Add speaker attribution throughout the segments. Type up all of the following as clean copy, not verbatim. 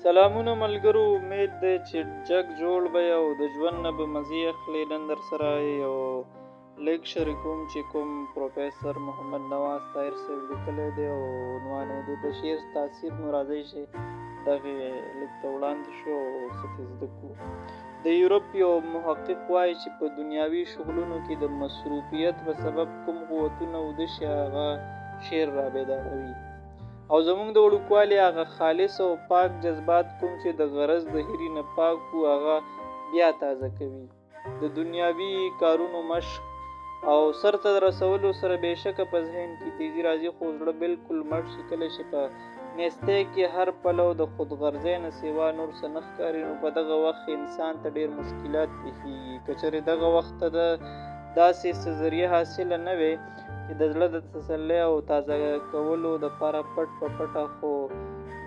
Speaker 1: سلامونه ملګرو، امید دی چې جګ جوړ به یې او د ژوند نه به مزې اخلې. نن در سره یو لیک شریکوم چې کوم پروفیسر محمد نواز طاهر صاحب لیکلی دی او عنوان یې دی د شعر تاثیر. نو راځئ چې دغې لیک ته وړاندې شو او څه ترې زده کړو. د یورپ یو محقق وایي چې په دنیاوي شغلونو کې د مصروفیت په سبب کوم قوتونه وده شي هغه شعر را بیداروي، او زمونږ د وړوکوالي هغه خالص او پاک جذبات کوم چې د غرض د هیري نه پاک وو هغه بیا تازه کوي. د دنیاوي کارونو مشق او سرته د رسولو سره بېشکه په ذهن کې تیزي راځي، خو زړه بالکل مړ شي. کله چې په نیستۍ کې هر پلو د خودغرضۍ نه سوا نور څه نه ښکاري، نو په دغه وخت انسان ته ډېر مشکلات پېښېږي. که چېرې دغه وخت ته د داسې څه ذریعه حاصله نه وي چې د زړه د تسلۍ او تازه کولو دپاره پټ په پټه خو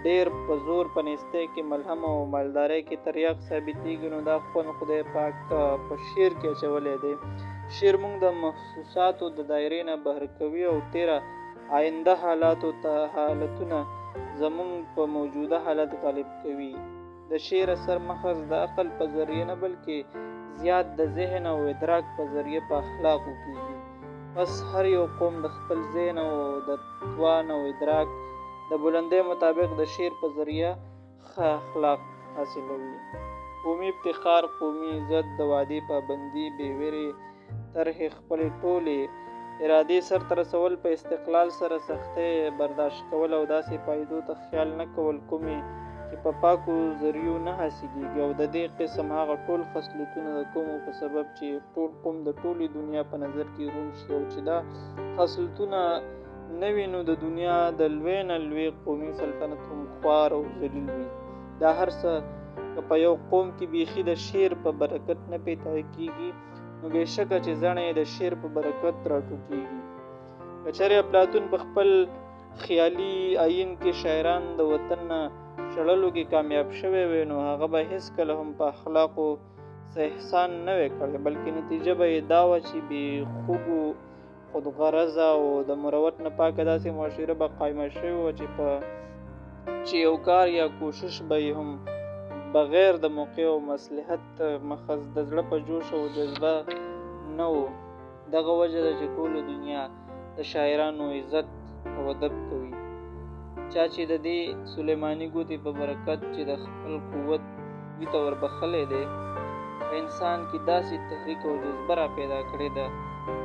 Speaker 1: ډېر په زور په نیستۍ کې ملهم او مالدارۍ کې تریاق ثابتېږي، نو دا خوند خدای پاک په شعر کې اچولی دی. شعر موږ د محسوساتو د دایرې نه بهر کوي او تېره آینده حالتونه زموږ په موجوده حالت غالب کوي. د شعر اثر محض د عقل په ذریعه نه بلکې زیات د ذهن او ادراک په ذریعه په اخلاقو کېږي. پس هر یو قوم د خپل ذهن او د توان او ادراک د بلندۍ مطابق د شعر په ذریعه ښه اخلاق حاصلوي. قومي افتخار، قومي عزت، د وعدې پابندي، بې ویرې طرحې خپلې ټولې ارادې سرته رسول، په استقلال سره سختۍ برداشت کول او داسې پایدو ته خیال نه کول کومې چې په پاکو ذریعو نه حاصلېږي، او د دې قسم هغه ټول خصلتونه د کومو په سبب چې ټول قوم د ټولې دنیا په نظر کې روڼ شي، او چې دا خصلتونه نه وي نو د دنیا د لوی نه لوی قومي سلطنت هم خوار او ذلیل وي. دا هر څه که په یو قوم کې بیخي د شعر په برکت نه پیدا کېږي، نو بېشکه چې زڼه یې د شعر په برکت راټوکېږي. که چېرې افلاطون په خپل خیالي آیین کې شاعران د وطن نه شړلو کې کامیاب شوی وی، نو هغه به هېڅکله هم په اخلاقو څه احسان نه وی کړی، بلکې نتیجه به یې دا وه چې بې خوږو، خودغرضه او د مروت نه پاکه داسې معاشره به قایمه شوې وه چې یو کار یا کوشش به یې هم بغیر د موقع او مصلحت محض د زړه په جوش او جذبه نه و. دغه وجه ده چې ټوله دنیا د شاعرانو عزت او ادب کوي. چا چې د دې سلیماني ګوتې په برکت چې د خپل قوت وي ته وربخلی دی، په انسان کې داسې تحریک او جذبه را پیدا کړې ده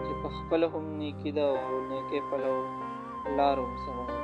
Speaker 1: چې په خپله هم نیکي ده او نیکۍ پلو لار هم سموي.